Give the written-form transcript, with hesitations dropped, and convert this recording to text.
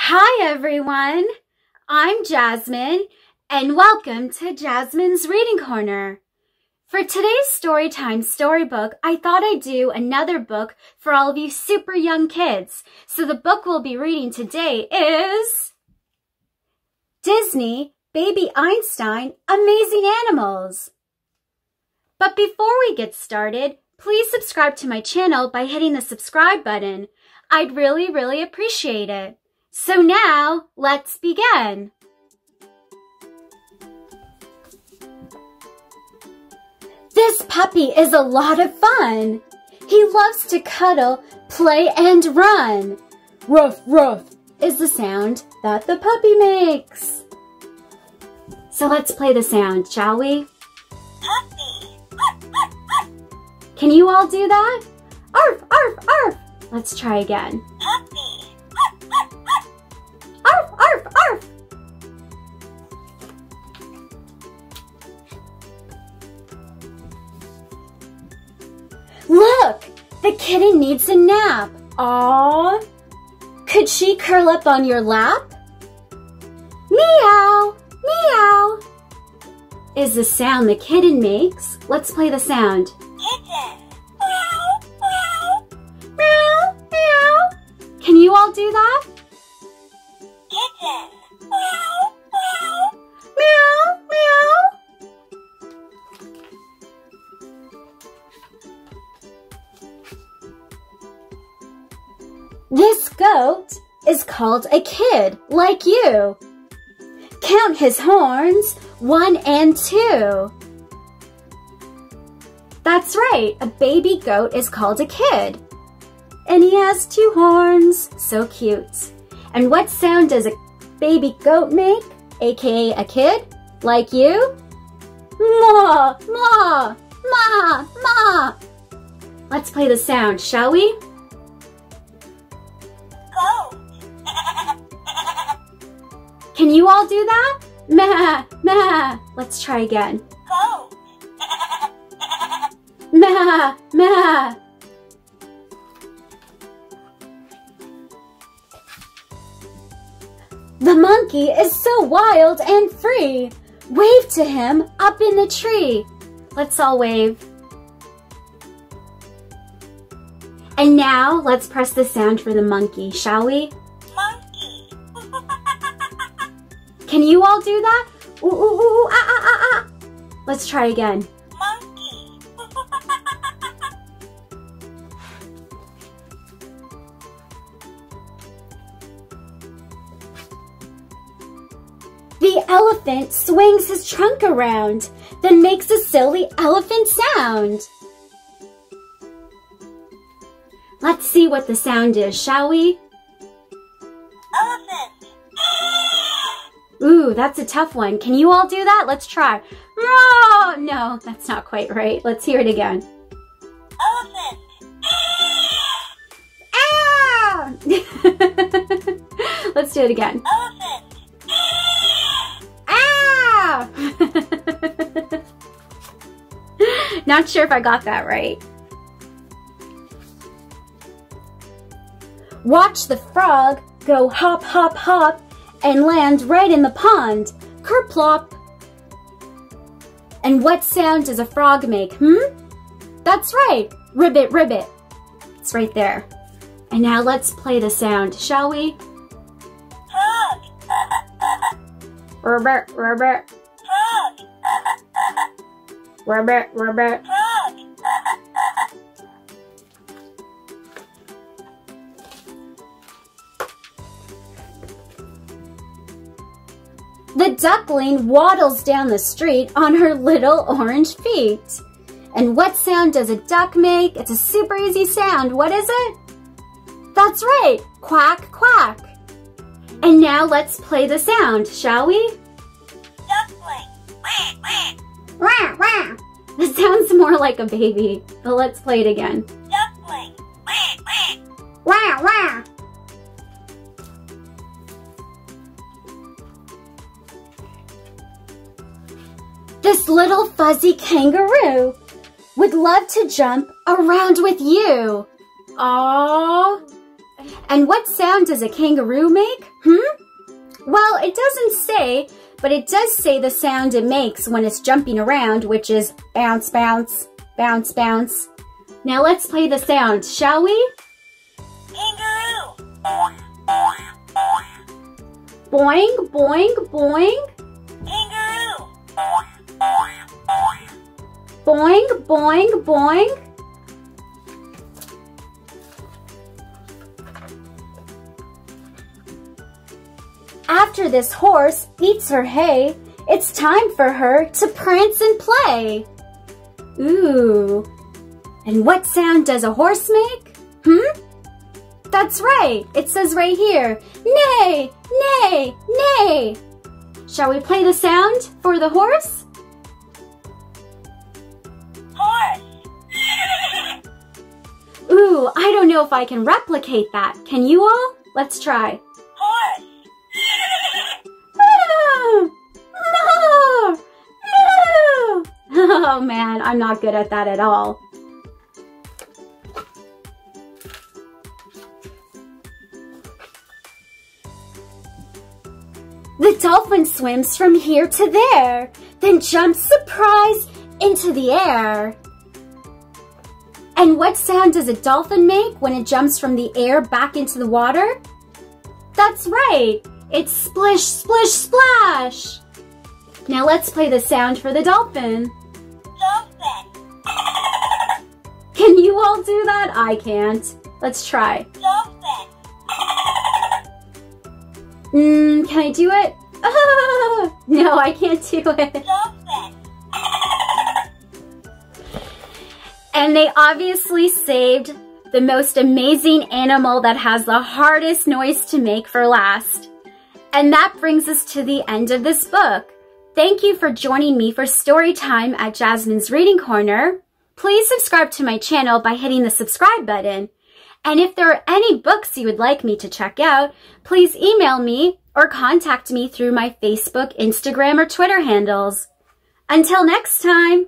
Hi everyone, I'm Jasmine and welcome to Jasmine's Reading Corner. For today's Storytime storybook, I thought I'd do another book for all of you super young kids. So the book we'll be reading today is Disney Baby Einstein Amazing Animals. But before we get started, please subscribe to my channel by hitting the subscribe button. I'd really appreciate it. So now, let's begin. This puppy is a lot of fun. He loves to cuddle, play, and run. Ruff, ruff is the sound that the puppy makes. So let's play the sound, shall we? Puppy. Can you all do that? Arf, arf, arf. Let's try again. Puppy. Arf, arf, arf. Look, the kitten needs a nap. Aww. Could she curl up on your lap? Meow, meow is the sound the kitten makes. Let's play the sound. Kitten. Meow, meow. Meow, meow. Can you all do that? Kitten. Meow, meow. Meow, meow. This goat is called a kid, like you. Count his horns, 1 and 2. That's right, a baby goat is called a kid. And he has 2 horns, so cute. And what sound does a baby goat make, aka a kid, like you? Ma, ma, ma, ma. Let's play the sound, shall we? Goat. Can you all do that? Ma, ma. Let's try again. Goat. Ma, ma. The monkey is so wild and free. Wave to him up in the tree. Let's all wave. And now let's press the sound for the monkey, shall we? Monkey. Can you all do that? Ooh, ooh, ooh, ah, ah, ah, ah. Let's try again. Monkey. The elephant swings his trunk around, then makes a silly elephant sound. Let's see what the sound is, shall we? Elephant. Ooh, that's a tough one. Can you all do that? Let's try. Oh, no, that's not quite right. Let's hear it again. Elephant. Ah! Let's do it again. Elephant. Ah! Not sure if I got that right. Watch the frog go hop, hop, hop and land right in the pond. Kerplop. And what sound does a frog make, That's right, ribbit, ribbit. It's right there. And now let's play the sound, shall we? Frog. Ribbit, ribbit, Frog. ribbit, ribbit. Frog. The duckling waddles down the street on her little orange feet. And what sound does a duck make? It's a super easy sound. What is it? That's right, quack, quack. And now let's play the sound, shall we? Duckling. Wah, wah. Wah, wah. This sounds more like a baby, but let's play it again. Duckling. Wah, wah. Wah, wah. This little fuzzy kangaroo would love to jump around with you. Aww. And what sound does a kangaroo make? Well, it doesn't say, but it does say the sound it makes when it's jumping around, which is bounce, bounce, bounce, bounce. Now let's play the sound, shall we? Kangaroo. Boing, boing, boing. Kangaroo. Boing, boing, boing. After this horse eats her hay, it's time for her to prance and play. Ooh. And what sound does a horse make? That's right. It says right here, neigh, neigh, neigh. Shall we play the sound for the horse? Horse. Ooh, I don't know if I can replicate that. Can you all? Let's try. Horse. Oh man, I'm not good at that at all. The dolphin swims from here to there, then jumps, surprise, into the air. And what sound does a dolphin make when it jumps from the air back into the water? That's right, it's splish, splish, splash. Now let's play the sound for the dolphin. Dolphin. Can you all do that? I can't. Let's try. Dolphin. Can I do it? No, I can't do it. Dolphin. And they obviously saved the most amazing animal that has the hardest noise to make for last. And that brings us to the end of this book. Thank you for joining me for story time at Jasmine's Reading Corner. Please subscribe to my channel by hitting the subscribe button. And if there are any books you would like me to check out, please email me or contact me through my Facebook, Instagram, or Twitter handles. Until next time!